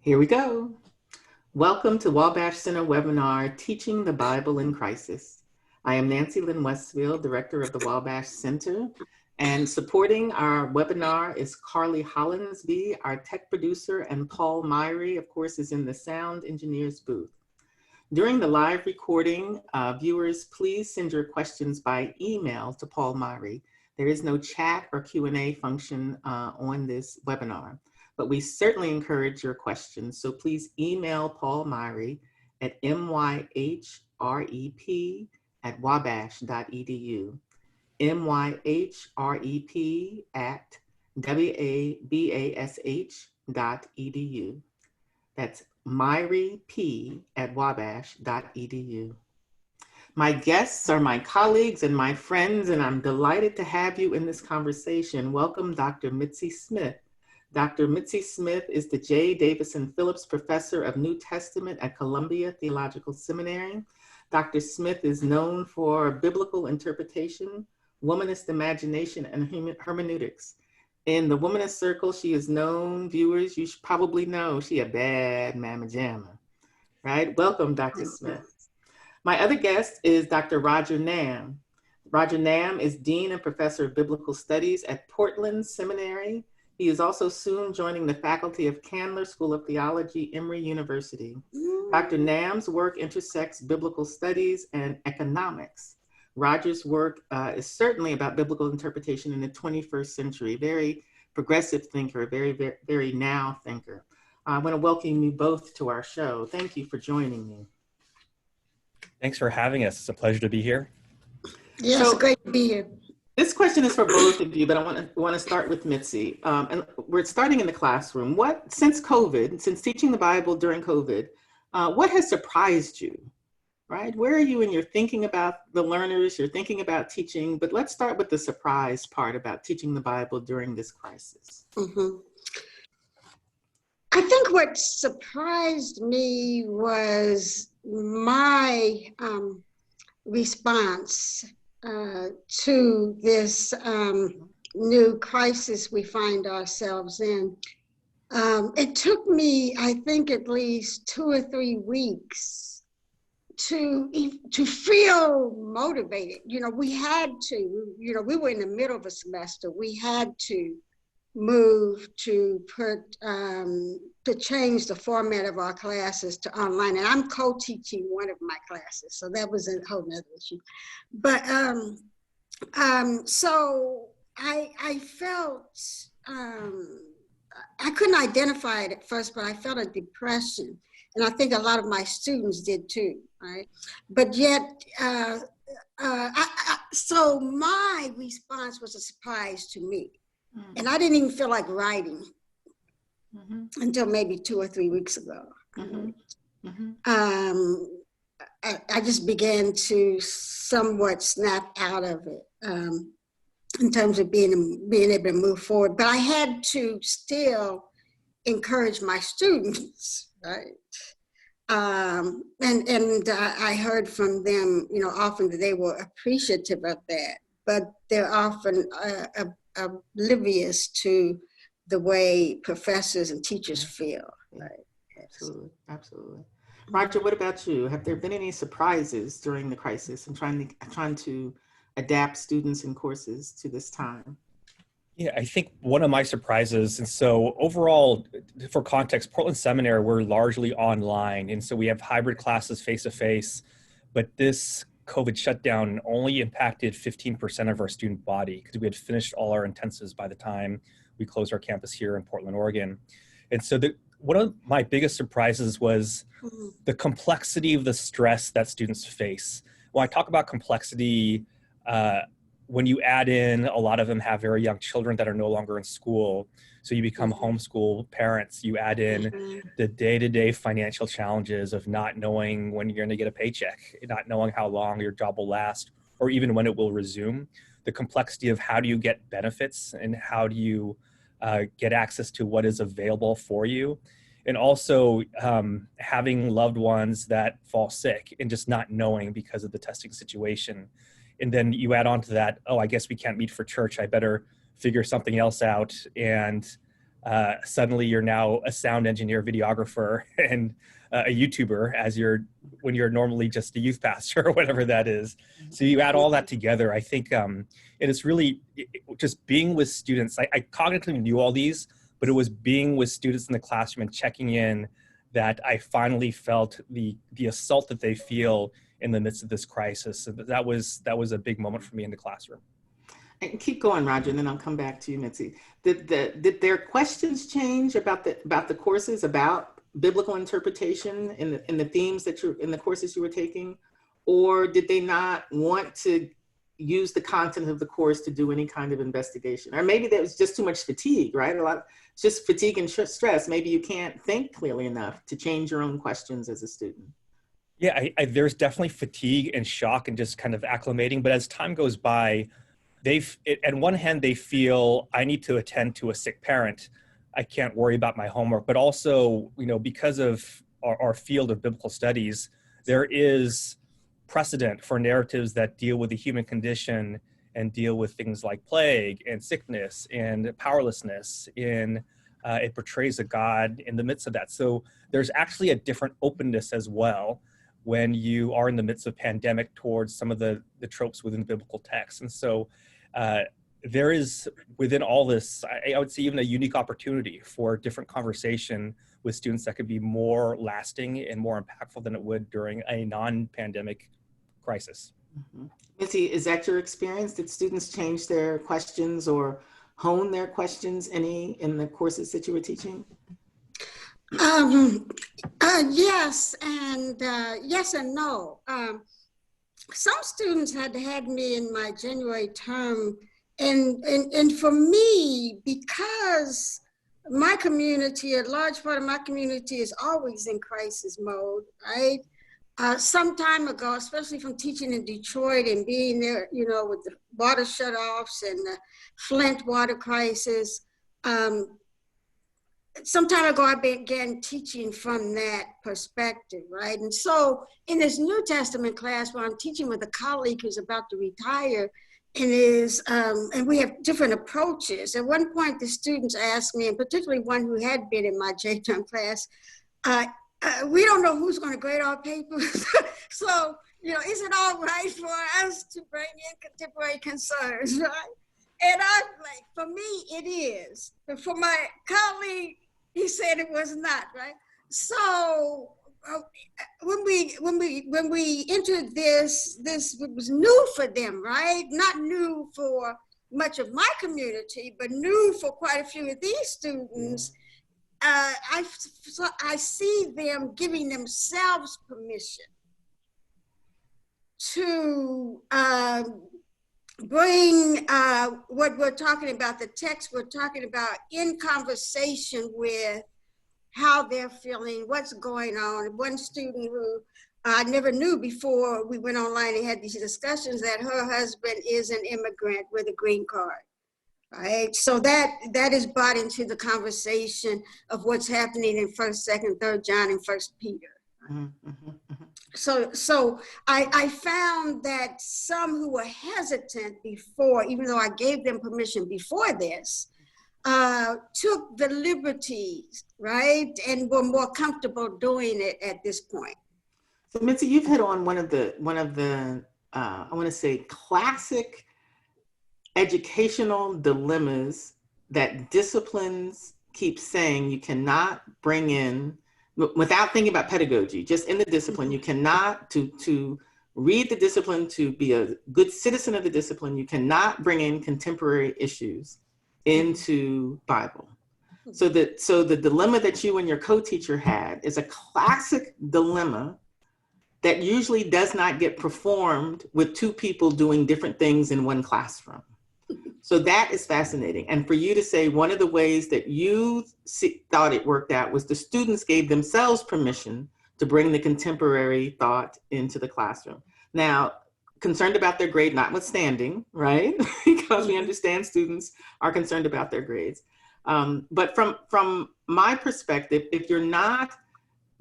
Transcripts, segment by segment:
Here we go. Welcome to Wabash Center webinar, Teaching the Bible in Crisis. I am Nancy Lynn Westfield, Director of the Wabash Center, and supporting our webinar is Carly Hollinsby, our tech producer, and Paul Myrie, of course, is in the sound engineer's booth. During the live recording, viewers, please send your questions by email to Paul Myrie. There is no chat or Q&A function on this webinar, but we certainly encourage your questions. So please email Paul Myrie at myhrep@wabash.edu, myhrep@wabash.edu. That's myriep@wabash.edu. My guests are my colleagues and my friends, and I'm delighted to have you in this conversation. Welcome, Dr. Mitzi Smith. Dr. Mitzi Smith is the J. Davison Phillips Professor of New Testament at Columbia Theological Seminary. Dr. Smith is known for biblical interpretation, womanist imagination, and hermeneutics. In the womanist circle, she is known, viewers, you should probably know, she a bad mamma jamma, right? Welcome, Dr. Smith. My other guest is Dr. Roger Nam. Roger Nam is Dean and Professor of Biblical Studies at Portland Seminary. He is also soon joining the faculty of Candler School of Theology, Emory University. Dr. Nam's work intersects biblical studies and economics. Roger's work is certainly about biblical interpretation in the 21st century. Very progressive thinker, very now thinker. I want to welcome you both to our show. Thank you for joining me. Thanks for having us. It's a pleasure to be here. Yes, so, great to be here. This question is for both of you, but I want to start with Mitzi. And we're starting in the classroom. Since COVID, since teaching the Bible during COVID, what has surprised you? Right? Where are you in your thinking about the learners, you're thinking about teaching, but let's start with the surprise part about teaching the Bible during this crisis. Mm-hmm. I think what surprised me was my response to this new crisis we find ourselves in. It took me, I think, at least 2 or 3 weeks to feel motivated. We had to, we were in the middle of a semester. We had to move to change the format of our classes to online. And I'm co-teaching one of my classes, so that was a whole nother issue. But so I felt, I couldn't identify it at first, but I felt a depression. And I think a lot of my students did too, right? But yet, so my response was a surprise to me. Mm-hmm. And I didn't even feel like writing until maybe 2 or 3 weeks ago. Mm-hmm. Mm-hmm. I just began to somewhat snap out of it in terms of being able to move forward. But I had to still encourage my students, right? And I heard from them, often that they were appreciative of that, but they're often oblivious to the way professors and teachers feel. Right? Absolutely, absolutely. Roger, what about you? Have there been any surprises during the crisis and trying to adapt students and courses to this time? Yeah, I think one of my surprises, and so overall, for context, Portland Seminary, we're largely online. And so we have hybrid classes face-to-face, but this COVID shutdown only impacted 15% of our student body because we had finished all our intensives by the time we closed our campus here in Portland, Oregon. And so one of my biggest surprises was the complexity of the stress that students face. When I talk about complexity, when you add in, a lot of them have very young children that are no longer in school. So you become homeschool parents. You add in the day-to-day financial challenges of not knowing when you're going to get a paycheck, not knowing how long your job will last, or even when it will resume. The complexity of how do you get benefits and how do you get access to what is available for you. And also having loved ones that fall sick and just not knowing because of the testing situation. And then you add on to that, oh, I guess we can't meet for church. I better figure something else out. And Suddenly you're now a sound engineer, videographer, and a YouTuber when you're normally just a youth pastor or whatever that is. So you add all that together. I think it is really just being with students. I cognitively knew all these, but it was being with students in the classroom and checking in that I finally felt the assault that they feel in the midst of this crisis. So that was a big moment for me in the classroom. And keep going, Roger, and then I'll come back to you, Mitzi. Did their questions change about the courses, about biblical interpretation in the themes that in the courses you were taking, or did they not want to use the content of the course to do any kind of investigation? Or maybe there was just too much fatigue, right? It's just fatigue and stress. Maybe you can't think clearly enough to change your own questions as a student. Yeah, there's definitely fatigue and shock and just kind of acclimating. But as time goes by, on one hand, they feel I need to attend to a sick parent. I can't worry about my homework. But also, because of our field of biblical studies, there is precedent for narratives that deal with the human condition and deal with things like plague and sickness and powerlessness. It portrays a God in the midst of that. So there's actually a different openness as well when you are in the midst of pandemic towards some of the tropes within the biblical text. And so there is, within all this, I would say even a unique opportunity for different conversation with students that could be more lasting and more impactful than it would during a non-pandemic crisis. Mm-hmm. Mitzi, is that your experience? Did students change their questions or hone their questions any in the courses that you were teaching? Yes, and yes and no. Some students had me in my January term, and for me, because my community, a large part of my community is always in crisis mode, right? Some time ago, especially from teaching in Detroit and being there, with the water shutoffs and the Flint water crisis, some time ago, I began teaching from that perspective, right? And so in this New Testament class where I'm teaching with a colleague who's about to retire, and we have different approaches. At one point, the students asked me, and particularly one who had been in my J-term class, we don't know who's going to grade our papers. So, is it all right for us to bring in contemporary concerns, right? And I'm like, for me, it is. But for my colleague, he said it was not, right? So when we entered this was new for them, right? Not new for much of my community, but new for quite a few of these students. I see them giving themselves permission to bring what we're talking about, the text we're talking about, in conversation with how they're feeling, what's going on. One student who I never knew before we went online and had these discussions, that her husband is an immigrant with a green card, right? So that is brought into the conversation of what's happening in 1st, 2nd, 3rd John and 1st Peter. Mm-hmm, mm-hmm, mm-hmm. So I found that some who were hesitant before, even though I gave them permission before this, took the liberties, right, and were more comfortable doing it at this point. So Mitzi, you've hit on one of the I want to say classic educational dilemmas that disciplines keep saying you cannot bring in, without thinking about pedagogy, just in the discipline. You cannot, to read the discipline, to be a good citizen of the discipline, you cannot bring in contemporary issues into Bible. So the dilemma that you and your co-teacher had is a classic dilemma that usually does not get performed with two people doing different things in one classroom. So that is fascinating. And for you to say one of the ways that you thought it worked out was the students gave themselves permission to bring the contemporary thought into the classroom. Now, concerned about their grade notwithstanding, right? Because we understand students are concerned about their grades. But from my perspective, if you're not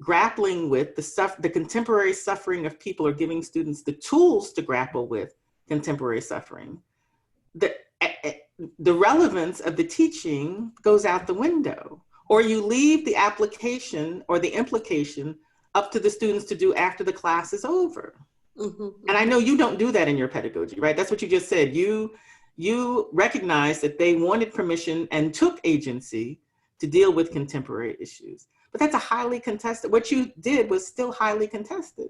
grappling with the contemporary suffering of people, or giving students the tools to grapple with contemporary suffering, the relevance of the teaching goes out the window, or you leave the application or the implication up to the students to do after the class is over. And I know you don't do that in your pedagogy, right? That's what you just said. You recognized that they wanted permission and took agency to deal with contemporary issues. But that's a highly contested, what you did was still highly contested.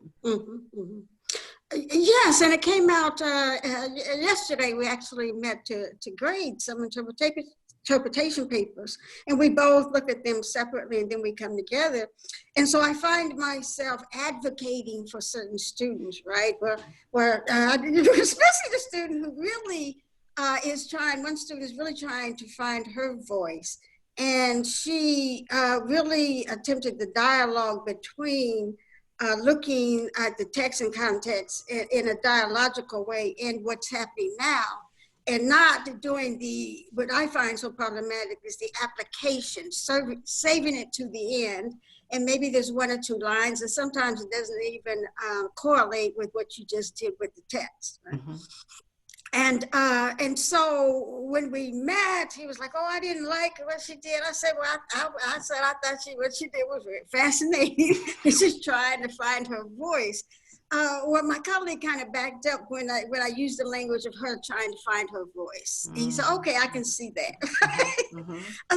Yes, and it came out yesterday. We actually met to grade some interpretation papers, and we both looked at them separately, and then we come together. And so I find myself advocating for certain students, right? Where especially the student who really is trying. One student is really trying to find her voice, and she really attempted the dialogue between looking at the text and context in a dialogical way in what's happening now, and not doing what I find so problematic is the application, saving it to the end. And maybe there's one or two lines, and sometimes it doesn't even correlate with what you just did with the text. Right? And so when we met, he was like, "Oh, I didn't like what she did." I said, "Well, I thought what she did was very fascinating." She's trying to find her voice. Well, my colleague kind of backed up when I used the language of her trying to find her voice. He said, "Okay, I can see that."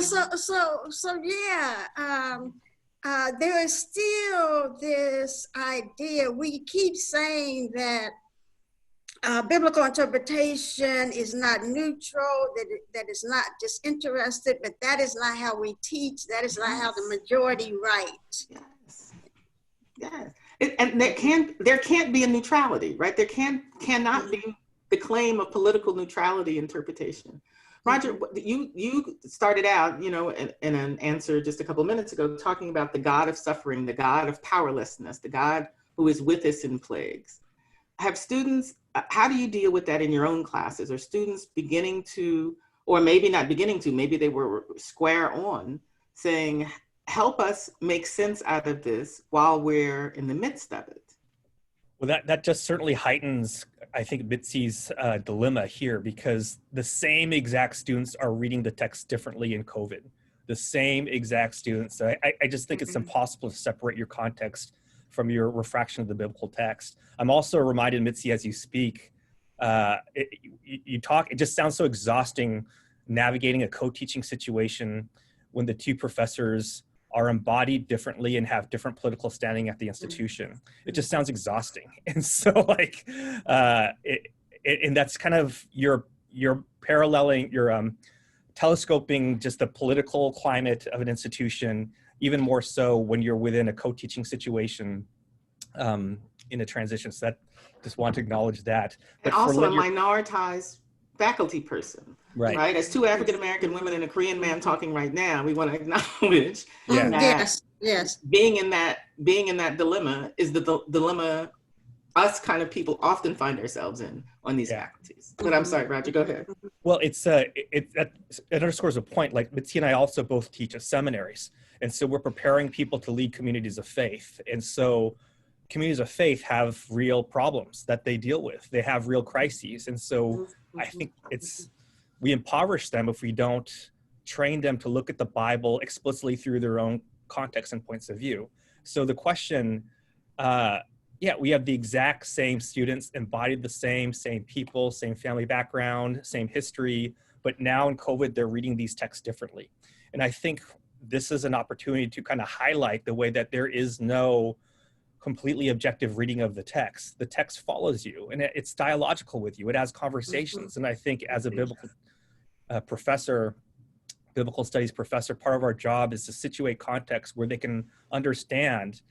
So yeah. There is still this idea. We keep saying that biblical interpretation is not neutral, that is not disinterested, but that is not how we teach. That is not how the majority write. Yes. And there can't be a neutrality, right? There cannot be the claim of political neutrality interpretation. Roger, you started out, in an answer just a couple minutes ago, talking about the God of suffering, the God of powerlessness, the God who is with us in plagues. Have students, how do you deal with that in your own classes? Are students beginning to, or maybe not beginning to, maybe they were square on, saying, help us make sense out of this while we're in the midst of it? Well, that just certainly heightens, I think, Mitzi's dilemma here, because the same exact students are reading the text differently in COVID. The same exact students. I just think it's impossible to separate your context from your refraction of the biblical text. I'm also reminded, Mitzi, as you speak, you talk, it just sounds so exhausting navigating a co-teaching situation when the two professors are embodied differently and have different political standing at the institution. It just sounds exhausting. And so and that's kind of, you're paralleling, you're telescoping just the political climate of an institution, even more so when you're within a co-teaching situation in a transition. So that, just want to acknowledge that. But and also a minoritized faculty person, right? As two African-American women and a Korean man talking right now, we want to acknowledge that yes. being in that dilemma is the dilemma us kind of people often find ourselves in on these faculties. But I'm sorry, Roger, go ahead. Well, it underscores a point. Like Mitzi and I also both teach at seminaries. And so we're preparing people to lead communities of faith. And so communities of faith have real problems that they deal with. They have real crises. And so I think we impoverish them if we don't train them to look at the Bible explicitly through their own context and points of view. So the question, we have the exact same students, embodied the same people, same family background, same history, but now in COVID, they're reading these texts differently. And I think this is an opportunity to kind of highlight the way that there is no completely objective reading of the text. The text follows you and it's dialogical with you. It has conversations. And I think as a biblical professor, biblical studies professor, part of our job is to situate context where they can understand,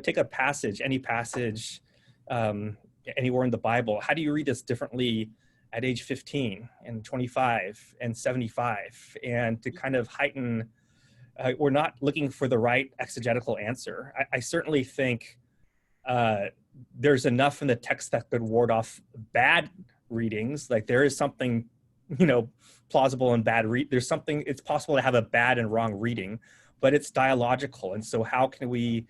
take a passage, any passage, anywhere in the Bible. How do you read this differently at age 15 and 25 and 75? And to kind of heighten, we're not looking for the right exegetical answer. I certainly think there's enough in the text that could ward off bad readings. Like there is something, plausible and bad there's something, it's possible to have a bad and wrong reading, but it's dialogical. And so how can we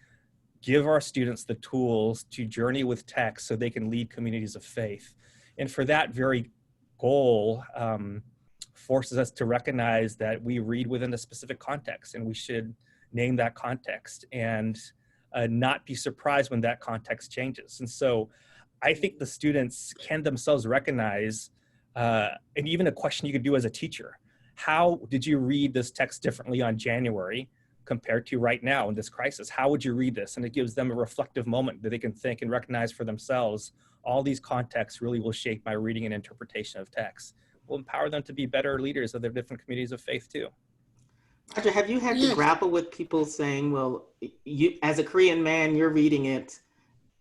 give our students the tools to journey with text so they can lead communities of faith? And for that very goal, forces us to recognize that we read within a specific context, and we should name that context and not be surprised when that context changes. And so I think the students can themselves recognize, and even a question you could do as a teacher, how did you read this text differently on January compared to right now in this crisis? How would you read this? And it gives them a reflective moment that they can think and recognize for themselves, all these contexts really will shape my reading and interpretation of text. Will empower them to be better leaders of their different communities of faith too. Roger, have you had to grapple with people saying, well, you, as a Korean man, you're reading it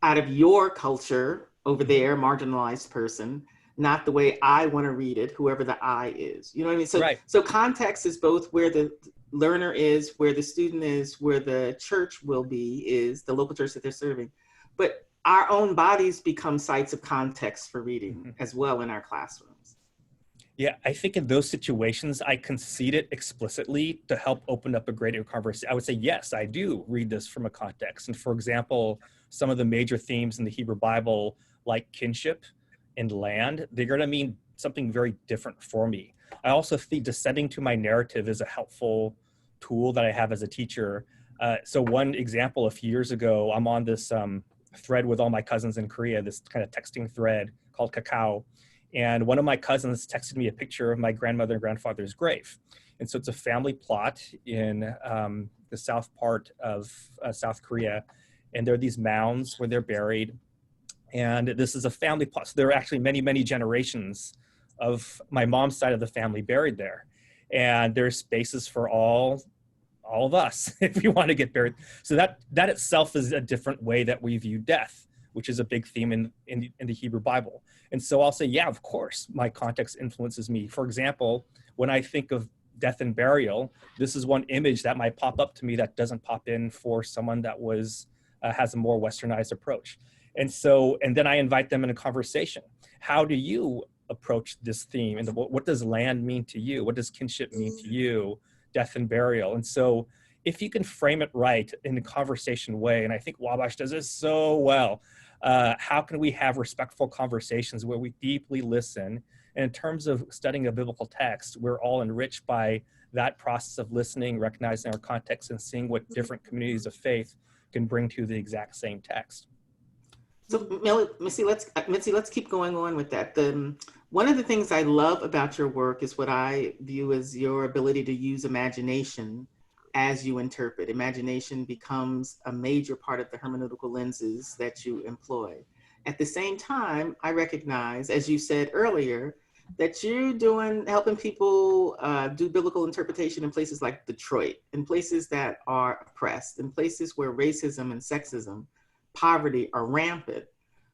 out of your culture over there, marginalized person, not the way I want to read it, whoever the I is. You know what I mean? So, right. So context is both where the learner is, where the student is, where the church will be, is the local church that they're serving. But our own bodies become sites of context for reading as well in our classrooms. Yeah, I think in those situations, I concede it explicitly to help open up a greater conversation. I would say, yes, I do read this from a context. And for example, some of the major themes in the Hebrew Bible, like kinship and land, they're going to mean something very different for me. I also think descending to my narrative is a helpful tool that I have as a teacher. So one example, a few years ago, I'm on this thread with all my cousins in Korea, this kind of texting thread called Kakao. And one of my cousins texted me a picture of my grandmother and grandfather's grave. And so it's a family plot in the south part of South Korea. And there are these mounds where they're buried. And this is a family plot. So there are actually many, many generations of my mom's side of the family buried there. And there's spaces for all of us if we want to get buried. So that itself is a different way that we view death, which is a big theme in the Hebrew Bible. And so I'll say, yeah, of course, my context influences me. For example, when I think of death and burial, this is one image that might pop up to me that doesn't pop in for someone that has a more westernized approach. And then I invite them in a conversation. How do you approach this theme? And what does land mean to you? What does kinship mean to you? Death and burial. And so if you can frame it right in a conversation way, and I think Wabash does this so well, how can we have respectful conversations where we deeply listen? And in terms of studying a biblical text, we're all enriched by that process of listening, recognizing our context, and seeing what different communities of faith can bring to the exact same text. So Mitzi, let's keep going on with that. One of the things I love about your work is what I view as your ability to use imagination as you interpret. Imagination becomes a major part of the hermeneutical lenses that you employ. At the same time, I recognize, as you said earlier, that you're helping people do biblical interpretation in places like Detroit, in places that are oppressed, in places where racism and sexism, poverty are rampant.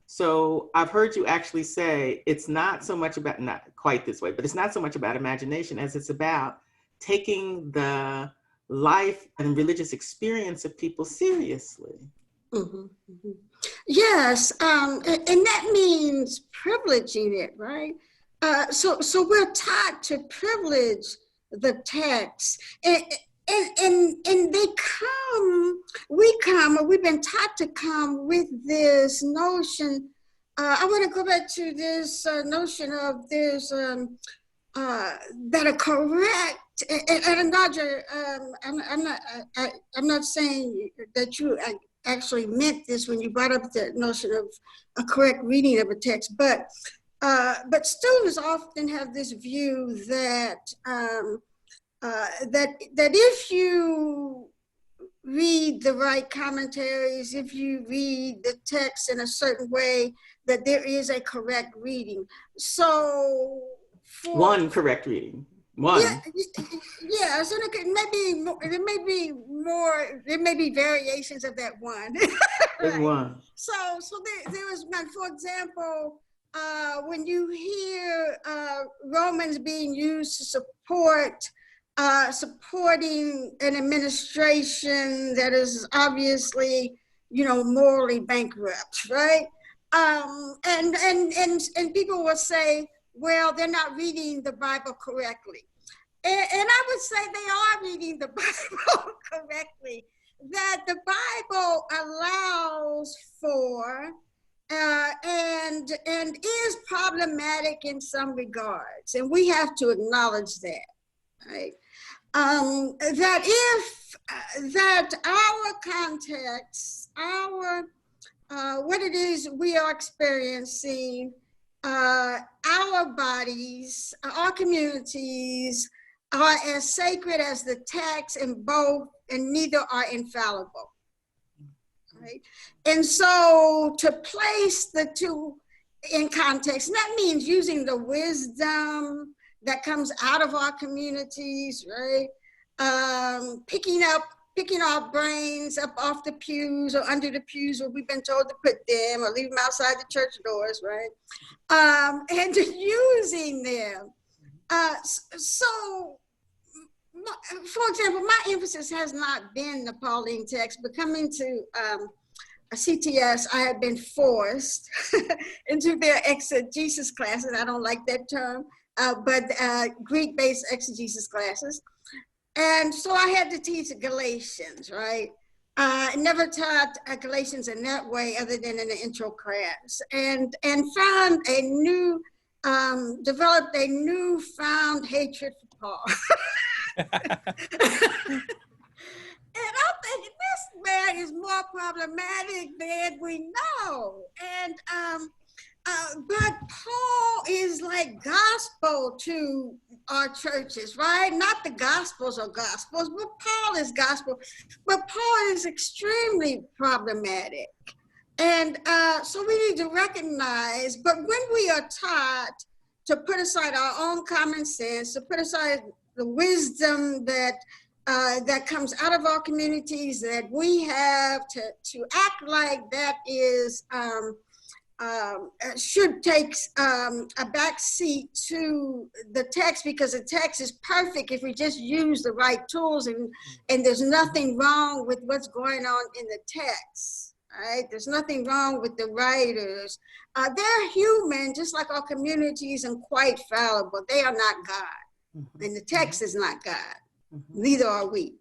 So I've heard you actually say it's not so much about, not quite this way, but it's not so much about imagination as it's about taking the life and religious experience of people seriously. Mm-hmm, mm-hmm. Yes, and that means privileging it, right? So we're taught to privilege the text, and we've been taught to come with this notion. I want to go back to this notion of this that are correct. And Roger, I'm not saying that you actually meant this when you brought up the notion of a correct reading of a text, but students often have this view that that if you read the right commentaries, if you read the text in a certain way, that there is a correct reading. So one correct reading. One. Yeah. So there may be variations of that one. Right? One. So there was one. For example, when you hear Romans being used to supporting an administration that is obviously, morally bankrupt, right? And people will say, well, they're not reading the Bible correctly. And I would say they are reading the Bible correctly, that the Bible allows for and is problematic in some regards, and we have to acknowledge that, right? That our context, what it is we are experiencing, our bodies, our communities are as sacred as the text, and neither are infallible. Right? And so to place the two in context, that means using the wisdom that comes out of our communities, right? Picking our brains up off the pews or under the pews where we've been told to put them, or leave them outside the church doors, right? And using them. So, for example, my emphasis has not been the Pauline text, but coming to a CTS, I had been forced into their exegesis classes. I don't like that term, but Greek-based exegesis classes. And so I had to teach Galatians, right? I never taught Galatians in that way other than in the intro class, and found developed a newfound hatred for Paul. And I'm thinking, this man is more problematic than we know. And but Paul is like gospel to our churches, right? Not the gospels are gospels, but Paul is gospel. But Paul is extremely problematic. And so we need to recognize, but when we are taught to put aside our own common sense, to put aside the wisdom that that comes out of our communities, that we have to act like that is should take a back seat to the text, because the text is perfect if we just use the right tools, and there's nothing wrong with what's going on in the text, right? There's nothing wrong with the writers. They're human, just like our communities, and quite fallible. They are not God, and the text is not God. Neither are we.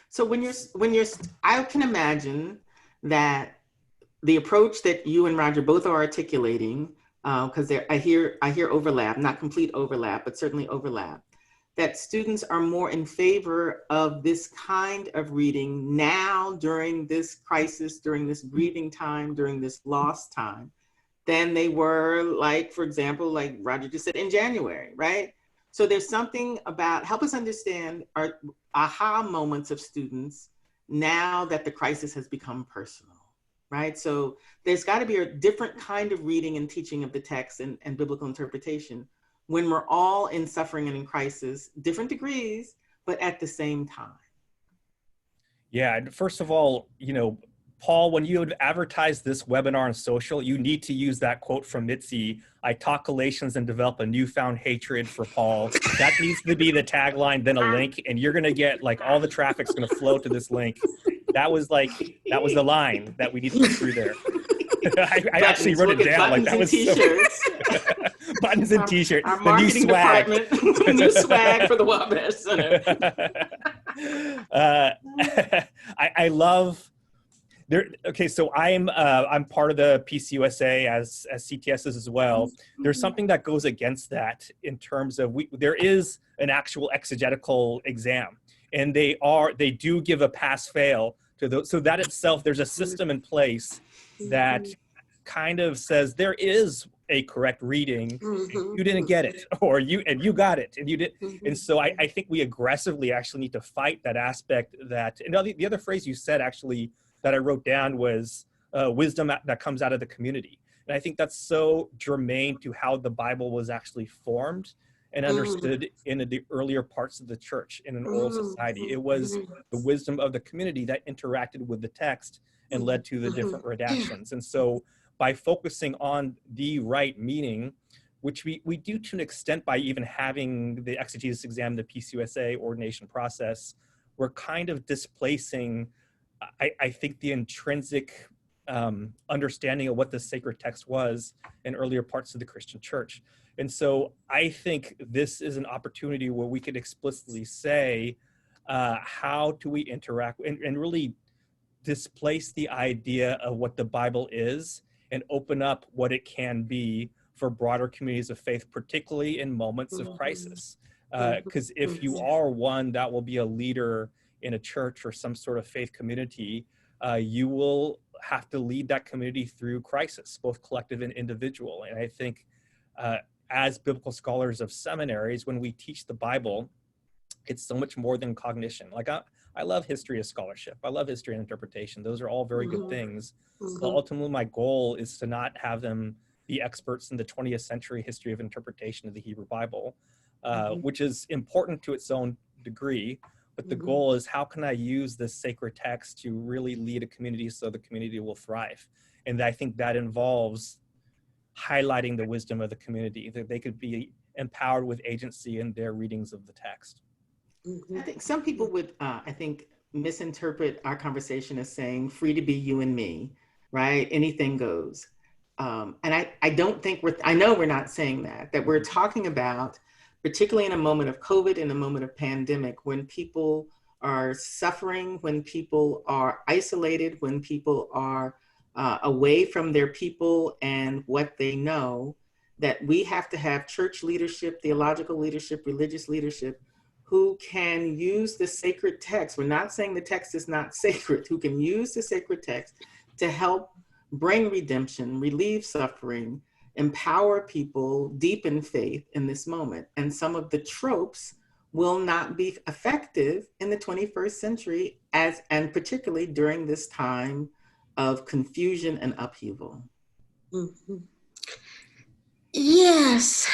So when you're, I can imagine that the approach that you and Roger both are articulating, because I hear overlap, not complete overlap, but certainly overlap, that students are more in favor of this kind of reading now during this crisis, during this grieving time, during this lost time, than they were, like, for example, like Roger just said, in January, right? So there's something about, help us understand our aha moments of students now that the crisis has become personal, right? So there's got to be a different kind of reading and teaching of the text and biblical interpretation when we're all in suffering and in crisis, different degrees, but at the same time. Yeah, first of all, Paul, when you would advertise this webinar on social, you need to use that quote from Mitzi, I taught Galatians and develop a newfound hatred for Paul. That needs to be the tagline, then a link, and you're going to get, like, all the traffic's going to flow to this link. That was the line that we need to put through there. I actually wrote it down. Like, that was t-shirts. So buttons and t-shirts. Our marketing department, new swag for the Wabash Center. I love. Okay, so I'm part of the PCUSA as CTSs as well. There's something that goes against that in terms of there is an actual exegetical exam, and they do give a pass-fail to those. So that itself, there's a system in place that kind of says there is a correct reading. You didn't get it, or you got it, and you did. And so I think we aggressively actually need to fight that aspect. That, and the other phrase you said actually that I wrote down was wisdom that comes out of the community. And I think that's so germane to how the Bible was actually formed and understood in the earlier parts of the church in an oral society. It was the wisdom of the community that interacted with the text and led to the different redactions. And so by focusing on the right meaning, which we do to an extent by even having the exegesis exam, the PCUSA ordination process, we're kind of displacing, I think, the intrinsic understanding of what the sacred text was in earlier parts of the Christian church. And so I think this is an opportunity where we could explicitly say, how do we interact and really displace the idea of what the Bible is and open up what it can be for broader communities of faith, particularly in moments of crisis. Because if you are one that will be a leader in a church or some sort of faith community, you will have to lead that community through crisis, both collective and individual. And I think as biblical scholars of seminaries, when we teach the Bible, it's so much more than cognition. Like I love history as scholarship. I love history and interpretation. Those are all very good things. But ultimately, my goal is to not have them be experts in the 20th century history of interpretation of the Hebrew Bible, which is important to its own degree. But the goal is, how can I use this sacred text to really lead a community so the community will thrive? And I think that involves highlighting the wisdom of the community, that they could be empowered with agency in their readings of the text. I think some people would, I think, misinterpret our conversation as saying free to be you and me, right? Anything goes. And I don't think I know we're not saying that we're talking about, particularly in a moment of COVID, in a moment of pandemic, when people are suffering, when people are isolated, when people are away from their people and what they know, that we have to have church leadership, theological leadership, religious leadership, who can use the sacred text. We're not saying the text is not sacred, who can use the sacred text to help bring redemption, relieve suffering, empower people, deepen faith in this moment. And some of the tropes will not be effective in the 21st century, and particularly during this time of confusion and upheaval. Mm-hmm. Yes.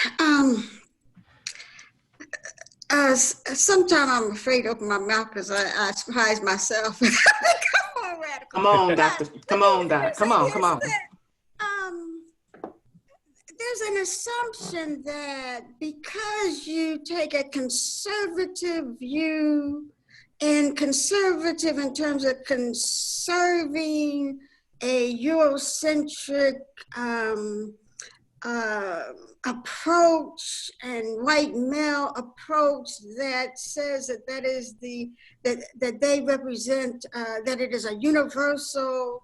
Sometimes I'm afraid to open my mouth because I surprise myself. Come on, radical. Come on, doctor. Come on, doc. Come on. There's an assumption that because you take a conservative view, and conservative in terms of conserving a Eurocentric approach and white male approach that says that is that they represent, that it is a universal,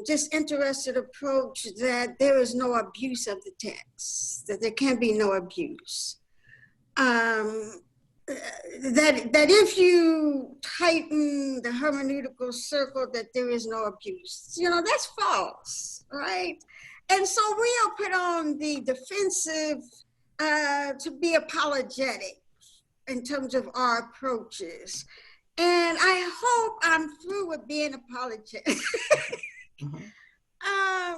disinterested approach, that there is no abuse of the text, that there can be no abuse. That if you tighten the hermeneutical circle, that there is no abuse. That's false, right? And so we are put on the defensive to be apologetic in terms of our approaches. And I hope I'm through with being apologetic. I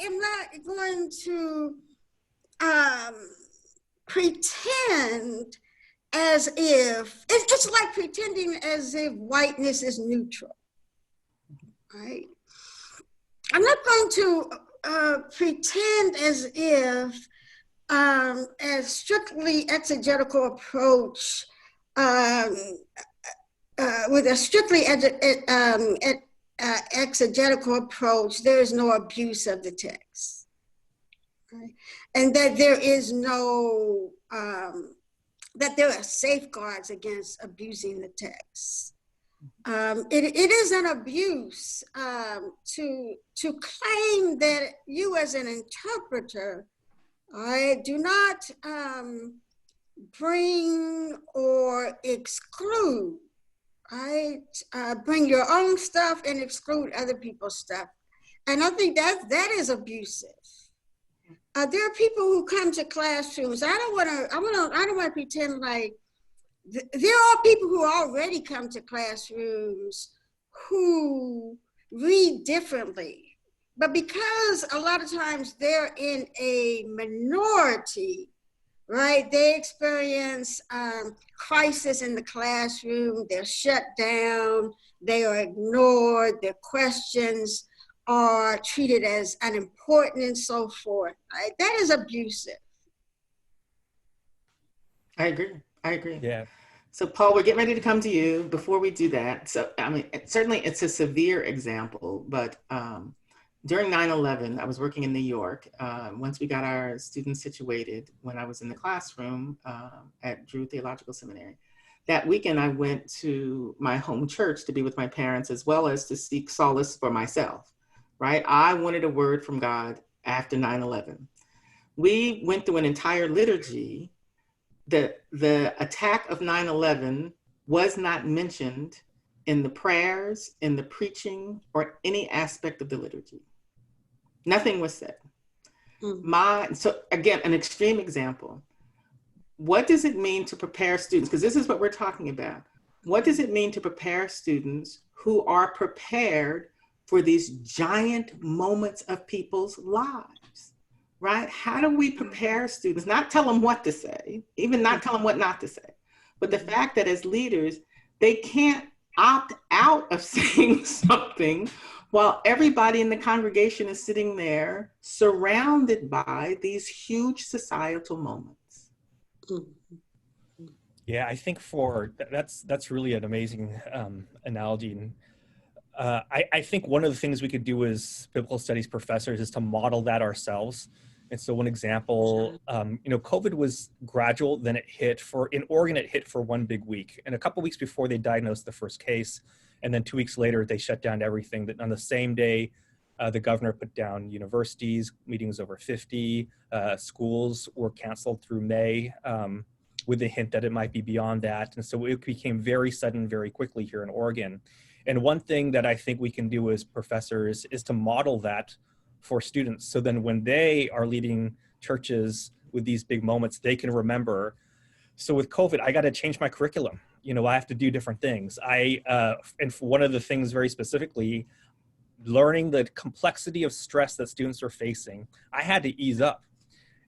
am not going to pretend as if, it's like pretending as if whiteness is neutral, right? I'm not going to pretend as if a strictly exegetical approach, with a strictly exegetical approach, there is no abuse of the text, right? And that there is no, that there are safeguards against abusing the text. It is an abuse to claim that you as an interpreter, do not bring or exclude, right? Bring your own stuff and exclude other people's stuff. And I think that is abusive. There are people who come to classrooms. I don't want to pretend like there are people who already come to classrooms who read differently, but because a lot of times they're in a minority, right? They experience crisis in the classroom. They're shut down. They are ignored. Their questions are treated as unimportant and so forth, right? That is abusive. I agree. Yeah. So Paul, we're getting ready to come to you. Before we do that, so I mean, certainly it's a severe example, but during 9/11, I was working in New York. Once we got our students situated, when I was in the classroom at Drew Theological Seminary, that weekend I went to my home church to be with my parents, as well as to seek solace for myself, right? I wanted a word from God after 9/11. We went through an entire liturgy. The attack of 9/11 was not mentioned in the prayers, in the preaching, or any aspect of the liturgy. Nothing was said. So again, an extreme example. What does it mean to prepare students? Because this is what we're talking about. What does it mean to prepare students who are prepared for these giant moments of people's lives, right? How do we prepare students? Not tell them what to say, even not tell them what not to say, but the fact that as leaders, they can't opt out of saying something while everybody in the congregation is sitting there surrounded by these huge societal moments. Yeah, I think that's really an amazing analogy. And I think one of the things we could do as biblical studies professors is to model that ourselves. And so one example, COVID was gradual, then in Oregon, it hit for 1 big week. And a couple weeks before they diagnosed the first case, and then 2 weeks later, they shut down everything. That on the same day, the governor put down universities, meetings over 50, schools were canceled through May, with the hint that it might be beyond that. And so it became very sudden, very quickly here in Oregon. And one thing that I think we can do as professors is to model that for students. So then when they are leading churches with these big moments, they can remember. So with COVID, I got to change my curriculum. I have to do different things. And for one of the things very specifically, learning the complexity of stress that students are facing, I had to ease up.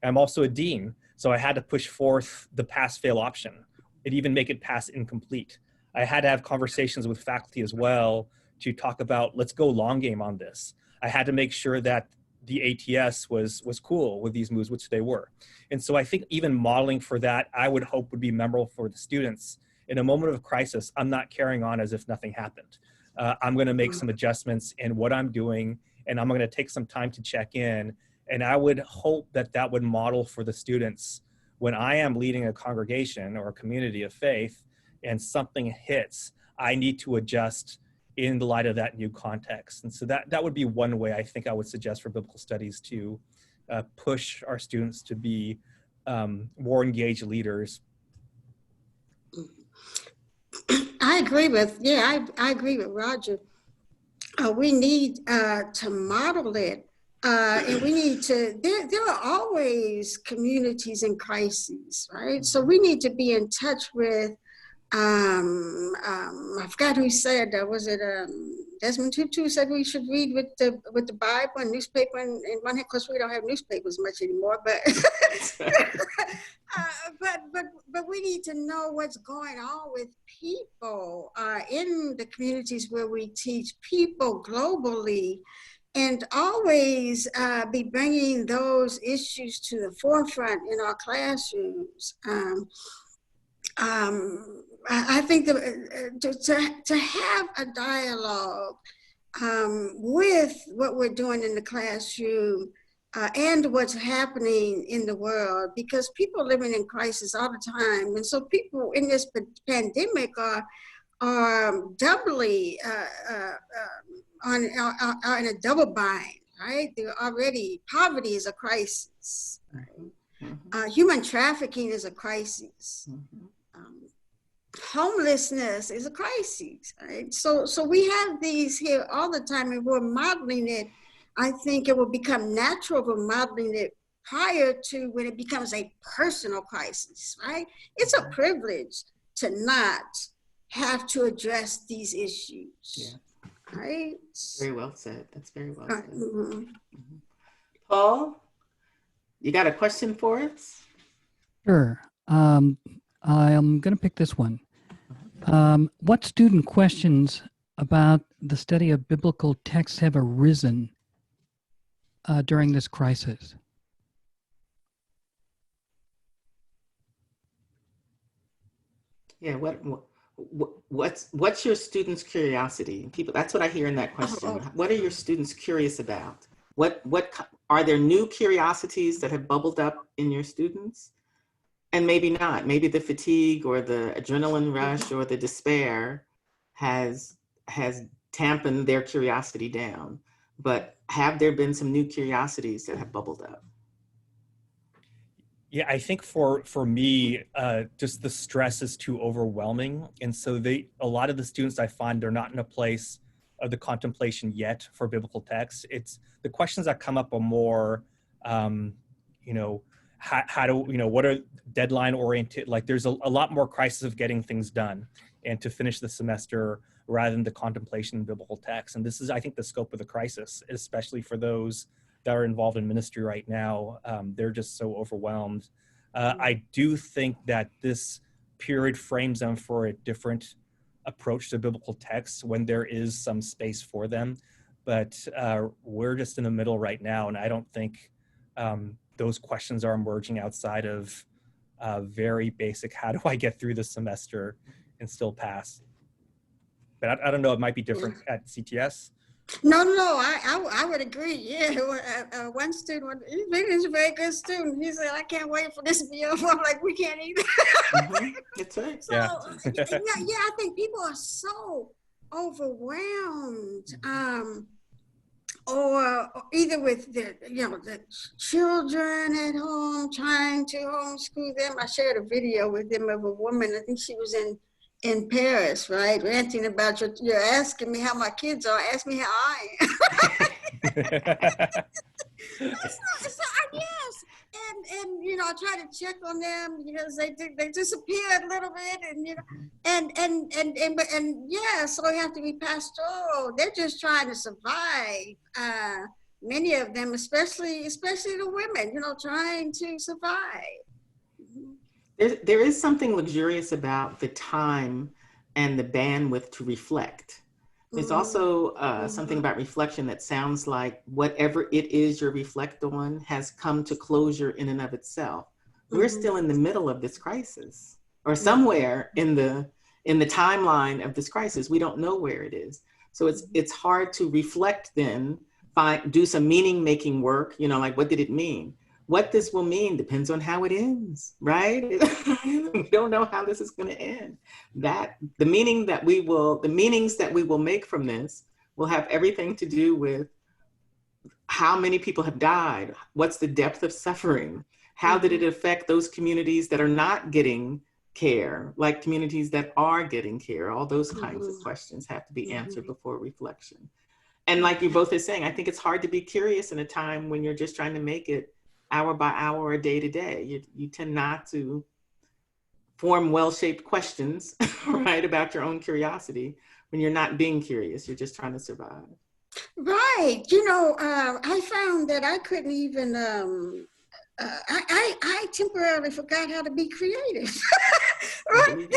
I'm also a dean, so I had to push forth the pass-fail option and even make it pass incomplete. I had to have conversations with faculty as well to talk about, let's go long game on this. I had to make sure that the ATS was cool with these moves, which they were. And so I think even modeling for that, I would hope would be memorable for the students. In a moment of crisis, I'm not carrying on as if nothing happened. I'm going to make some adjustments in what I'm doing, and I'm going to take some time to check in. And I would hope that that would model for the students when I am leading a congregation or a community of faith and something hits, I need to adjust in the light of that new context. And so that would be one way I think I would suggest for biblical studies to push our students to be more engaged leaders. I agree with Roger. We need to model it, and we need to. There are always communities in crises, right? So we need to be in touch with. I forgot who said that. Was it Desmond Tutu said we should read with the Bible and newspaper in one hand? Of course, we don't have newspapers much anymore, but but we need to know what's going on with people in the communities where we teach, people globally, and always be bringing those issues to the forefront in our classrooms. I think that to have a dialogue with what we're doing in the classroom and what's happening in the world, because people are living in crisis all the time. And so people in this pandemic are doubly are in a double bind, right? They're already, poverty is a crisis. Right? Human trafficking is a crisis. Homelessness is a crisis, right? So we have these here all the time, and we're modeling it. I think it will become natural for modeling it prior to when it becomes a personal crisis, right? It's a privilege to not have to address these issues. Yeah. Right? Very well said. That's very well said. Paul, you got a question for us? Sure. I'm going to pick this one. What student questions about the study of biblical texts have arisen during this crisis? Yeah, what's your students' curiosity? People, that's what I hear in that question. What are your students curious about? What are there new curiosities that have bubbled up in your students? And maybe not. Maybe the fatigue or the adrenaline rush or the despair has dampened their curiosity down. But have there been some new curiosities that have bubbled up? Yeah, I think for me, just the stress is too overwhelming, and so a lot of the students I find they're not in a place of the contemplation yet for biblical texts. It's the questions that come up are more, you know, how do what are deadline oriented? Like there's a lot more crisis of getting things done and to finish the semester rather than the contemplation in biblical texts. And this is, I think, the scope of the crisis, especially for those that are involved in ministry right now. They're just so overwhelmed. I do think that this period frames them for a different approach to biblical texts when there is some space for them. But we're just in the middle right now, and I don't think those questions are emerging outside of very basic, how do I get through the semester and still pass? But I don't know, it might be different at CTS. No, I would agree. Yeah, one student, he's a very good student. He said, "I can't wait for this to be over." I'm like, "We can't either." That's right. So, I think people are so overwhelmed, or either with the children at home trying to homeschool them. I shared a video with them of a woman. I think she was in Paris, right? Ranting about you're asking me how my kids are, ask me how I am. Yes. And I try to check on them because they disappear a little bit, and yeah, so we have to be pastoral. They're just trying to survive. Many of them, especially the women, trying to survive. There is something luxurious about the time and the bandwidth to reflect. There's also something about reflection that sounds like whatever it is you reflect on has come to closure in and of itself. We're still in the middle of this crisis, or somewhere in the timeline of this crisis. We don't know where it is. So it's hard to reflect then, do some meaning making work, like what did it mean? What this will mean depends on how it ends, right? We don't know how this is going to end. The meanings that we will make from this will have everything to do with how many people have died, what's the depth of suffering, how did it affect those communities that are not getting care, like communities that are getting care. All those kinds of questions have to be answered before reflection. And like you both are saying, I think it's hard to be curious in a time when you're just trying to make it hour by hour or day to day. You tend not to form well-shaped questions, right, about your own curiosity when you're not being curious. You're just trying to survive. Right. I found that I couldn't even, I temporarily forgot how to be creative. Right?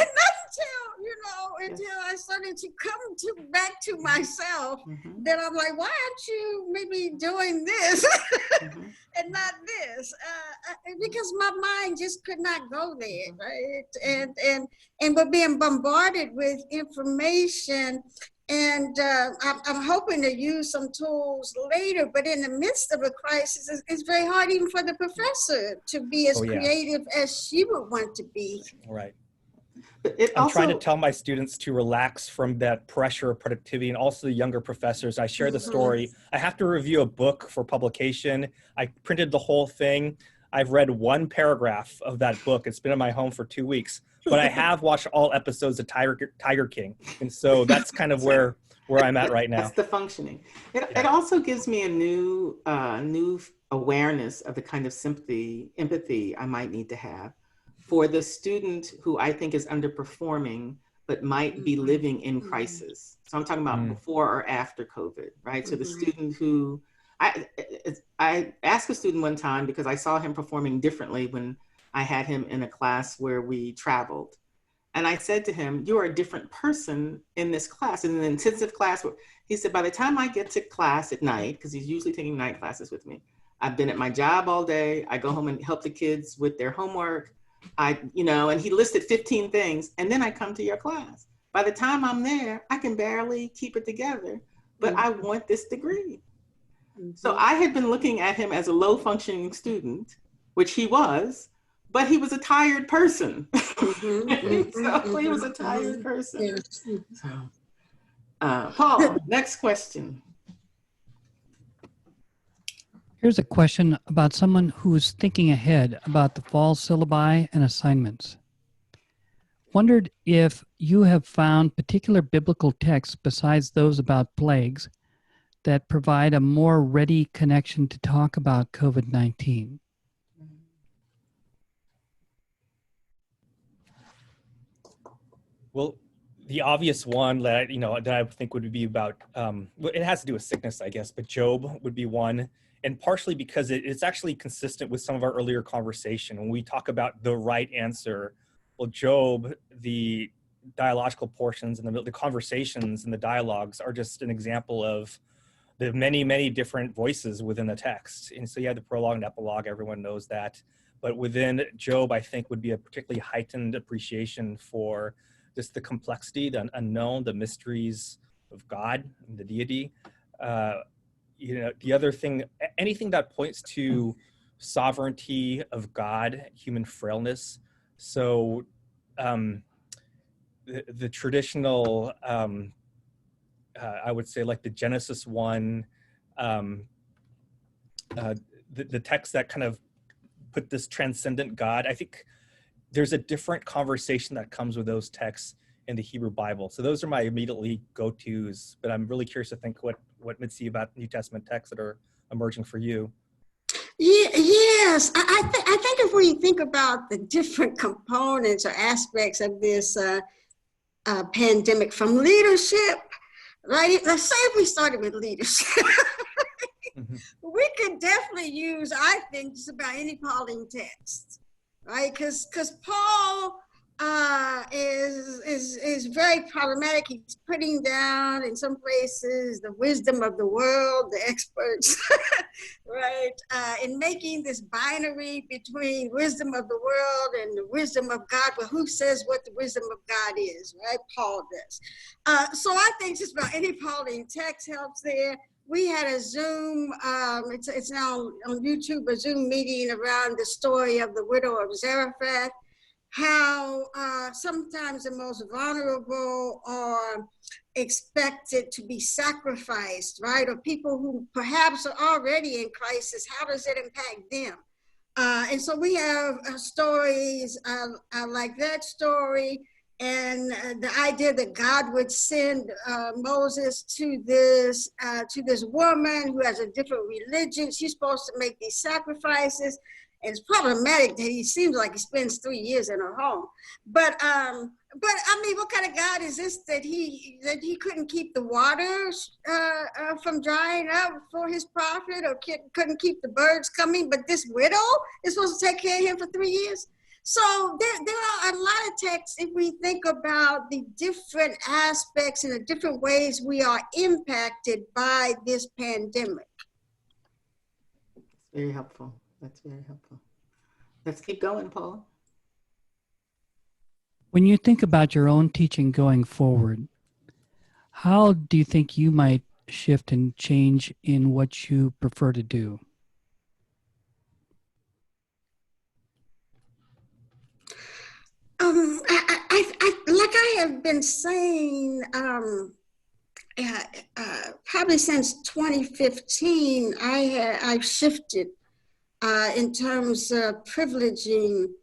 Until I started to come back to myself, then I'm like, why aren't you maybe doing this and not this? Because my mind just could not go there, right? And we're being bombarded with information. And I'm hoping to use some tools later, but in the midst of a crisis, it's very hard even for the professor to be as creative as she would want to be. Right. I'm trying to tell my students to relax from that pressure of productivity, and also the younger professors. I share the story. I have to review a book for publication. I printed the whole thing. I've read one paragraph of that book. It's been in my home for 2 weeks, but I have watched all episodes of Tiger King. And so that's kind of where I'm at right now. That's the functioning. It also gives me a new awareness of the kind of empathy I might need to have for the student who I think is underperforming, but might be living in crisis. So I'm talking about before or after COVID, right? So the student who, I asked a student one time because I saw him performing differently when I had him in a class where we traveled. And I said to him, you are a different person in this class, in an intensive class. He said, by the time I get to class at night, because he's usually taking night classes with me, I've been at my job all day. I go home and help the kids with their homework. And he listed 15 things. And then I come to your class. By the time I'm there, I can barely keep it together, but I want this degree. So I had been looking at him as a low functioning student, which he was, but he was a tired person. Mhm, So he was a mhm, tired mhm. person. Yes. So, Paul, next question. Here's a question about someone who's thinking ahead about the fall syllabi and assignments. Wondered if you have found particular biblical texts besides those about plagues that provide a more ready connection to talk about COVID-19. Well, the obvious one that that I think would be about it has to do with sickness, I guess, but Job would be one, and partially because it's actually consistent with some of our earlier conversation when we talk about the right answer. Well, Job, the dialogical portions and the conversations and the dialogues are just an example of the many different voices within the text. And so you have the prologue and epilogue, everyone knows that. But within Job, I think would be a particularly heightened appreciation for just the complexity, the unknown, the mysteries of God, the deity. The other thing, anything that points to sovereignty of God, human frailness. So the traditional, I would say like the Genesis 1, the text that kind of put this transcendent God, I think there's a different conversation that comes with those texts in the Hebrew Bible. So those are my immediately go-tos, but I'm really curious to think what Mitzi about New Testament texts that are emerging for you. Yeah, yes, I think if we think about the different components or aspects of this pandemic, from leadership, right? Let's say if we started with leadership, Mm-hmm. we could definitely use, I think, just about any Pauline text, right? Because Paul is very problematic. He's putting down in some places the wisdom of the world, the experts, right? In making this binary between wisdom of the world and the wisdom of God. Well, who says what the wisdom of God is, right? Paul does. So I think just about any Pauline text helps there. We had a Zoom, it's now on YouTube, a Zoom meeting around the story of the widow of Zarephath, how sometimes the most vulnerable are expected to be sacrificed, right? Or people who perhaps are already in crisis, how does it impact them? And so we have stories like that story, and the idea that God would send Moses to this woman who has a different religion. She's supposed to make these sacrifices, and it's problematic that he seems like he spends 3 years in her home. But I mean, what kind of God is this that he couldn't keep the waters from drying up for his prophet, or couldn't keep the birds coming? But this widow is supposed to take care of him for 3 years. So there are a lot of texts, if we think about the different aspects and the different ways we are impacted by this pandemic. Very helpful. That's very helpful. Let's keep going, Paul. When you think about your own teaching going forward, how do you think you might shift and change in what you prefer to do? Like I have been saying, probably since 2015, I've shifted in terms of privileging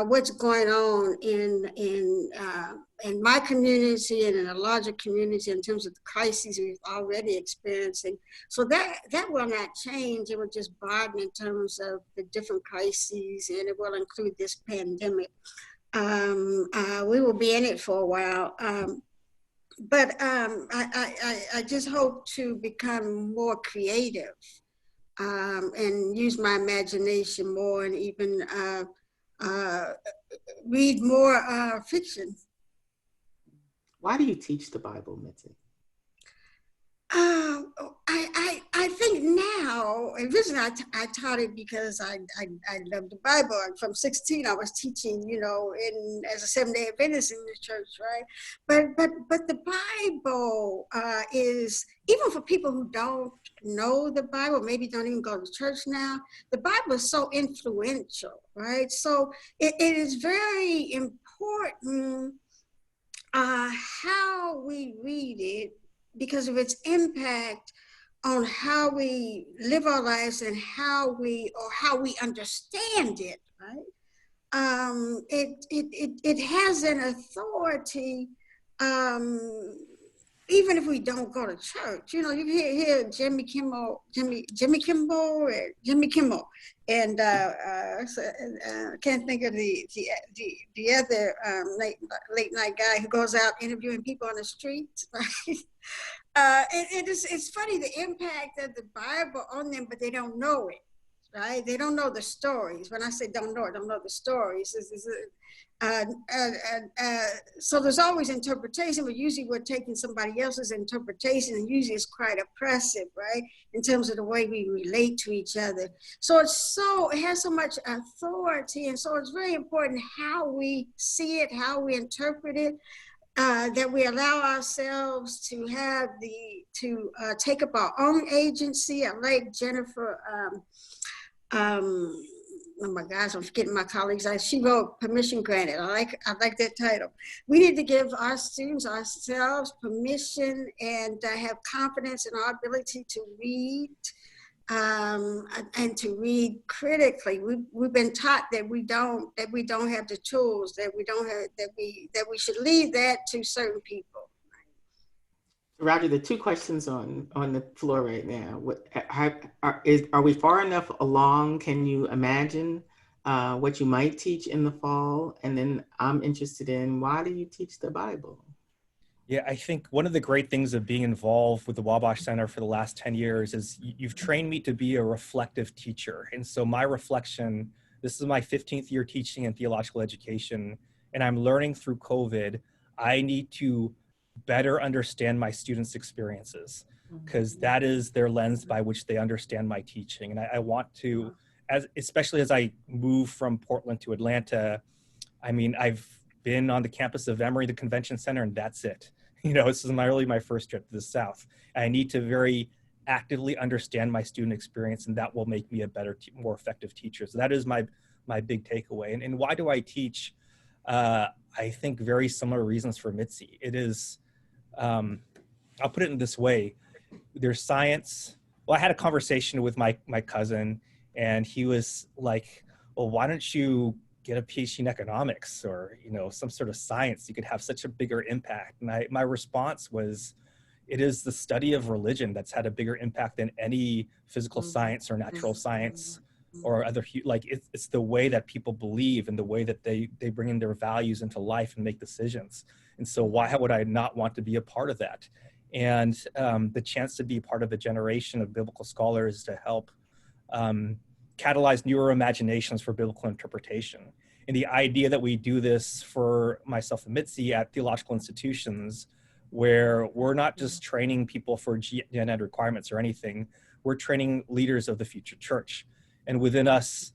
what's going on in my community and in a larger community in terms of the crises we've already experiencing. So that will not change. It will just broaden in terms of the different crises, and it will include this pandemic. We will be in it for a while. But I just hope to become more creative and use my imagination more, and even read more fiction. Why do you teach the Bible, Mitzi? I think now, and this I taught it because I love the Bible. From 16, I was teaching, as a Seventh-day Adventist in the church, right? But the Bible is, even for people who don't know the Bible, maybe don't even go to church now, the Bible is so influential, right? So it is very important how we read it, because of its impact on how we live our lives and how we understand it, right? It has an authority, even if we don't go to church. You hear Jimmy Kimmel, and can't think of the other late night guy who goes out interviewing people on the streets, right? It's funny, the impact of the Bible on them, but they don't know it, right? They don't know the stories. When I say don't know the stories. So there's always interpretation, but usually we're taking somebody else's interpretation, and usually it's quite oppressive, right? In terms of the way we relate to each other. So it has so much authority, and so it's very important how we see it, how we interpret it. That we allow ourselves to take up our own agency. I like Jennifer, oh my gosh, I'm forgetting my colleagues. She wrote Permission Granted. I like that title. We need to give our students, ourselves, permission and have confidence in our ability to read, and to read critically. We've been taught that we don't have the tools, that we should leave that to certain people. Roger, the two questions on the floor right now. Are we far enough along? Can you imagine what you might teach in the fall? And then I'm interested in, why do you teach the Bible? Yeah, I think one of the great things of being involved with the Wabash Center for the last 10 years is you've trained me to be a reflective teacher. And so my reflection, this is my 15th year teaching in theological education, and I'm learning through COVID, I need to better understand my students' experiences, because that is their lens by which they understand my teaching. And I want to, especially as I move from Portland to Atlanta, I mean, I've been on the campus of Emory, the convention center, and that's it. This is my first trip to the South. I need to very actively understand my student experience, and that will make me a better, more effective teacher. So that is my big takeaway. And why do I teach? I think very similar reasons for Mitzi. It is, I'll put it in this way. There's science. Well, I had a conversation with my cousin, and he was like, well, why don't you get a PhD in economics or, some sort of science? You could have such a bigger impact. And my response was, it is the study of religion that's had a bigger impact than any physical science or natural science or other, it's the way that people believe and the way that they bring in their values into life and make decisions. And so why would I not want to be a part of that? And the chance to be part of a generation of biblical scholars to help catalyze newer imaginations for biblical interpretation. And the idea that we do this for myself and Mitzi at theological institutions, where we're not just training people for gen ed requirements or anything, we're training leaders of the future church. And within us,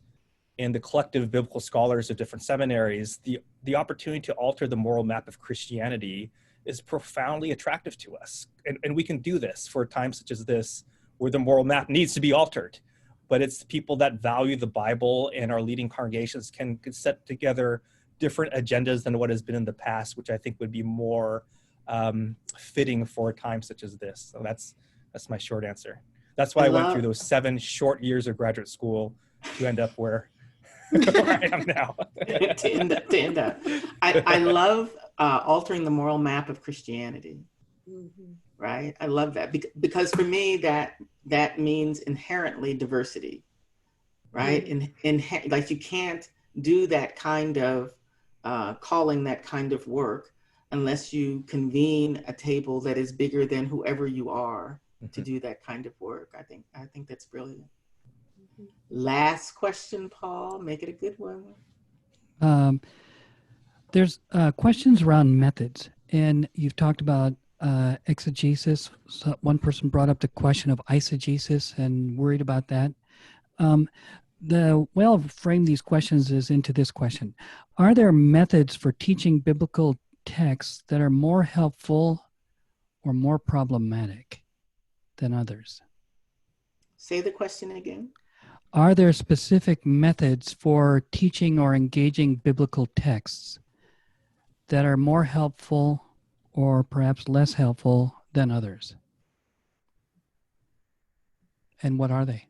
in the collective biblical scholars of different seminaries, the opportunity to alter the moral map of Christianity is profoundly attractive to us. And we can do this for times such as this, where the moral map needs to be altered. But it's people that value the Bible and our leading congregations can set together different agendas than what has been in the past, which I think would be more fitting for a time such as this. So that's my short answer. That's why I went through those 7 short years of graduate school to end up where I am now. to end up. I love altering the moral map of Christianity. Right? I love that because for me that means inherently diversity, right? Like you can't do that kind of calling, that kind of work, unless you convene a table that is bigger than whoever you are to do that kind of work. I think that's brilliant. Last question, Paul. Make it a good one. There's questions around methods, and you've talked about exegesis. So one person brought up the question of eisegesis and worried about that. The way I'll frame these questions is into this question. Are there methods for teaching biblical texts that are more helpful or more problematic than others? Say the question again. Are there specific methods for teaching or engaging biblical texts that are more helpful or perhaps less helpful than others? And what are they?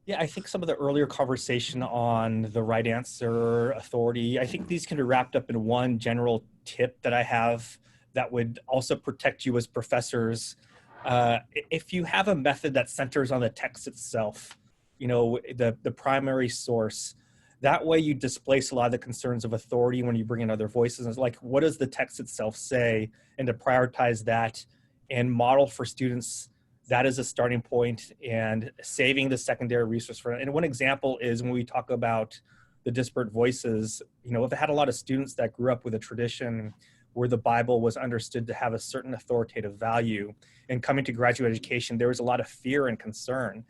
Yeah, I think some of the earlier conversation on the right answer, authority, I think these can be wrapped up in one general tip that I have that would also protect you as professors. If you have a method that centers on the text itself, the primary source, that way you displace a lot of the concerns of authority when you bring in other voices. It's like, what does the text itself say? And to prioritize that and model for students that is a starting point, and saving the secondary resource for it. And one example is when we talk about the disparate voices, if I had a lot of students that grew up with a tradition where the Bible was understood to have a certain authoritative value, and coming to graduate education, there was a lot of fear and concern.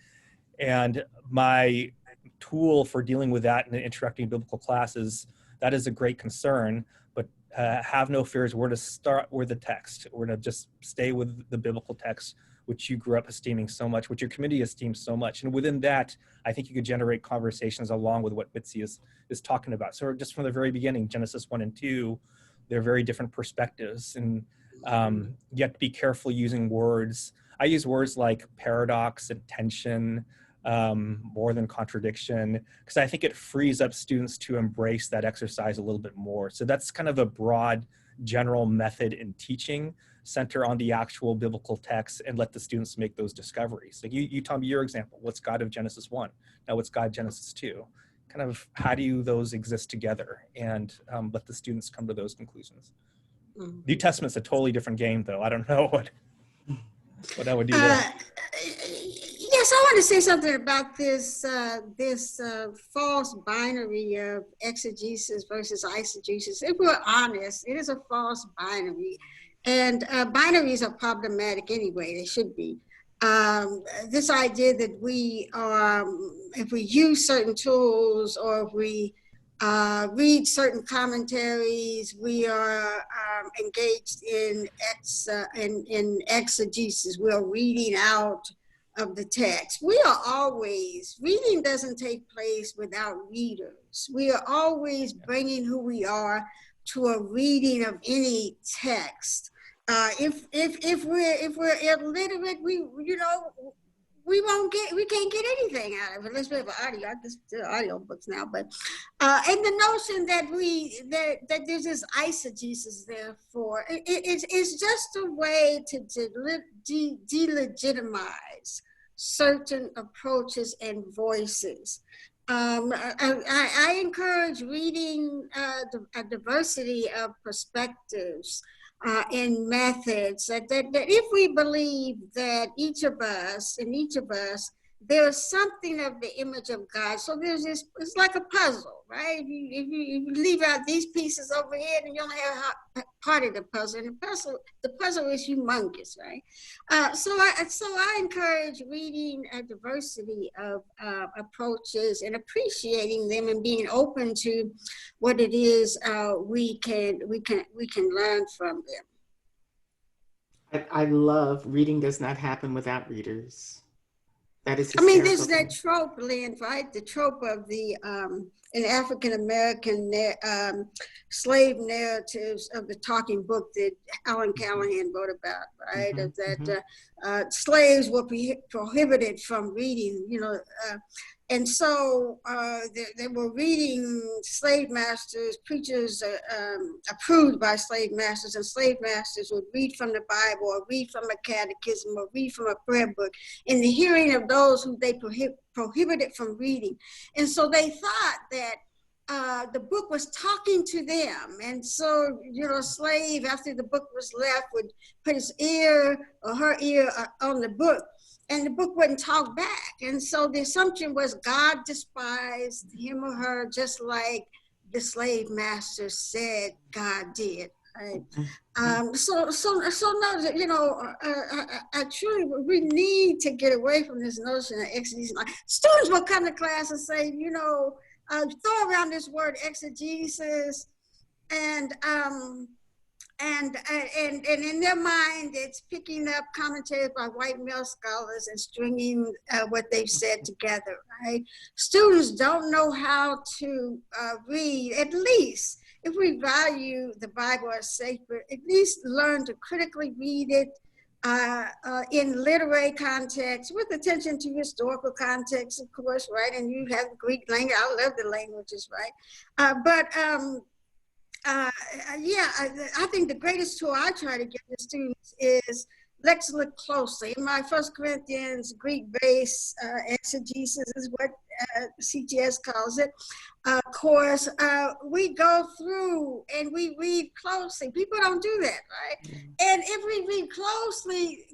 And my tool for dealing with that in the interacting biblical classes, that is a great concern, but have no fears. We're to start with the text. We're to just stay with the biblical text, which you grew up esteeming so much, which your community esteems so much. And within that, I think you could generate conversations along with what Mitzi is talking about. So just from the very beginning, Genesis 1 and 2, they're very different perspectives. And you have to be careful using words. I use words like paradox and tension, more than contradiction, because I think it frees up students to embrace that exercise a little bit more. So that's kind of a broad general method in teaching, center on the actual biblical text and let the students make those discoveries. Like you tell me your example, what's God of Genesis 1? Now what's God Genesis 2? Kind of how do those exist together, and let the students come to those conclusions. Mm-hmm. New Testament's a totally different game though. I don't know what I would do there. Yes, I want to say something about this false binary of exegesis versus eisegesis. If we're honest, it is a false binary. And binaries are problematic anyway, they should be. This idea that we are, if we use certain tools or if we read certain commentaries, we are engaged in exegesis. We are reading out of the text. Reading doesn't take place without readers. We are always bringing who we are to a reading of any text. If we're illiterate, we can't get anything out of it. Unless we have audio. I just do audio books now, but and the notion that there's this eisegesis, therefore, it's just a way to delegitimize certain approaches and voices. I encourage reading a diversity of perspectives and methods, that if we believe that each of us, there's something of the image of God. So there's this, it's like a puzzle, right? If you leave out these pieces over here, and you only have part of the puzzle, and the puzzle is humongous, right? So I encourage reading a diversity of approaches and appreciating them and being open to what it is we can learn from them. I love reading does not happen without readers. That is hysterical. I mean, there's that trope, Lynn, right? The trope of the in African-American slave narratives of the talking book that Alan Callahan wrote about, right? Of that slaves were prohibited from reading, and so they were reading slave masters, preachers approved by slave masters, and slave masters would read from the Bible or read from a catechism or read from a prayer book in the hearing of those who they prohibited from reading. And so they thought that the book was talking to them. And so, a slave, after the book was left, would put his ear or her ear on the book, and the book wouldn't talk back. And so the assumption was God despised him or her just like the slave master said God did. right? So no, you know, I truly, we need to get away from this notion of exegesis. Students will come to class and say, you know, throw around this word exegesis, and in their mind, it's picking up commentaries by white male scholars and stringing what they've said together, right? Students don't know how to read. At least, if we value the Bible as sacred, at least learn to critically read it in literary context, with attention to historical context, of course, right? And you have Greek language. I love the languages, right? Yeah, I think the greatest tool I try to give the students is let's look closely. In my First Corinthians Greek-based exegesis is what CGS calls it. Course, we go through and we read closely. People don't do that, right? And if we read closely,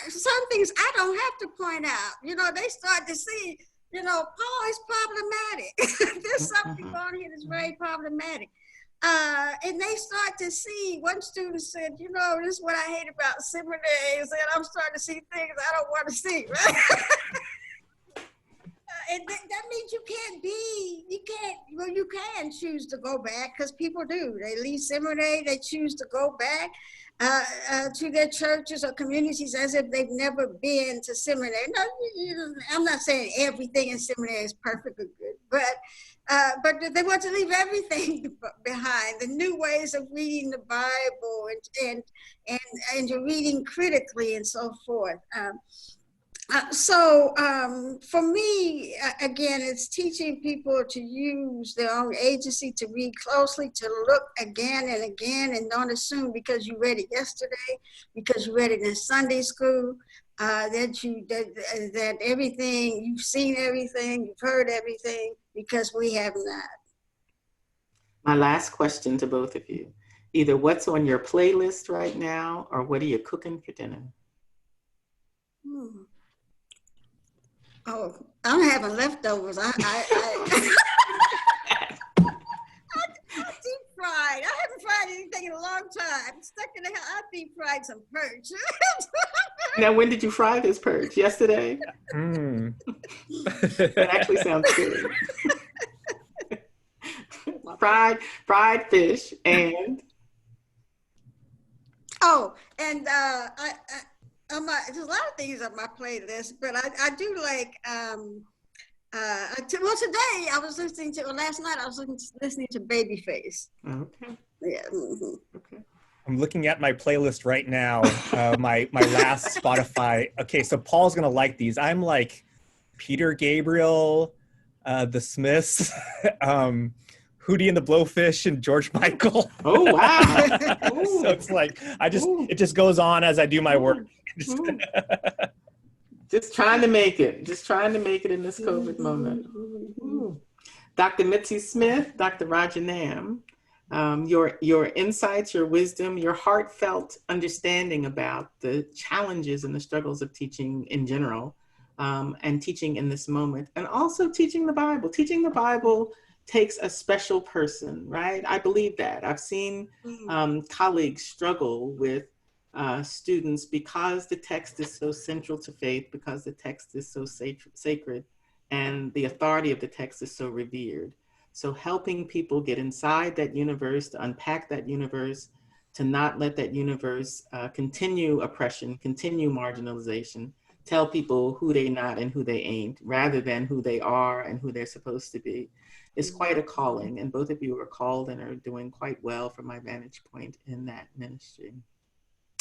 some things I don't have to point out. You know, they start to see, you know, Paul is problematic. There's something on here that's very problematic. And they start to see, one student said, you know, this is what I hate about seminaries, and I'm starting to see things I don't want to see, right? And that means you can choose to go back, because people do. They leave seminary, they choose to go back to their churches or communities as if they've never been to seminary. No, I'm not saying everything in seminary is perfect or good, but they want to leave everything behind, the new ways of reading the Bible and reading critically and so forth. For me, again, it's teaching people to use their own agency, to read closely, to look again and again, and don't assume because you read it yesterday, because you read it in Sunday school, that everything, you've seen everything, you've heard everything, because we have not. My last question to both of you, either what's on your playlist right now, or what are you cooking for dinner? Oh, I'm having leftovers. I deep fried. I haven't fried anything in a long time. Stuck in the house. I deep fried some perch. Now, when did you fry this perch? Yesterday? That actually sounds good. fried fish and. Oh, and there's a lot of things on my playlist, but I do like. Today I was listening to. Last night I was listening to Babyface. Okay. Yeah. Mm-hmm. Okay. I'm looking at my playlist right now. My last Spotify. Okay, so Paul's gonna like these. I'm like Peter Gabriel, the Smiths, Hootie and the Blowfish, and George Michael. Oh wow! So it's like it just goes on as I do my work. Just trying to make it in this COVID moment. Dr. Mitzi Smith, Dr. Raja Nam, your insights, your wisdom, your heartfelt understanding about the challenges and the struggles of teaching in general, and teaching in this moment, and also teaching the Bible. Teaching the Bible takes a special person, right? I believe that. I've seen colleagues struggle with students because the text is so central to faith, because the text is so sacred, and the authority of the text is so revered. So helping people get inside that universe, to unpack that universe, to not let that universe continue oppression, continue marginalization, tell people who they not and who they ain't, rather than who they are and who they're supposed to be, is quite a calling. And both of you are called and are doing quite well from my vantage point in that ministry.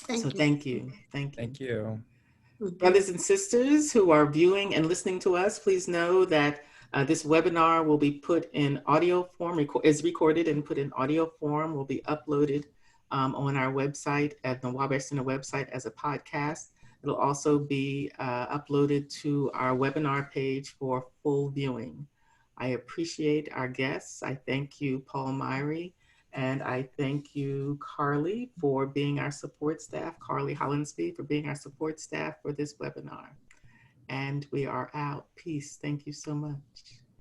Thank you. Thank you. Brothers and sisters who are viewing and listening to us, please know that this webinar will be put in audio form, is recorded and put in audio form, will be uploaded on our website, at the Wabash Center website, as a podcast. It'll also be uploaded to our webinar page for full viewing. I appreciate our guests. I thank you, Paul Myrie, and I thank you, Carly, for being our support staff, Carly Hollinsby, for being our support staff for this webinar. And we are out. Peace. Thank you so much.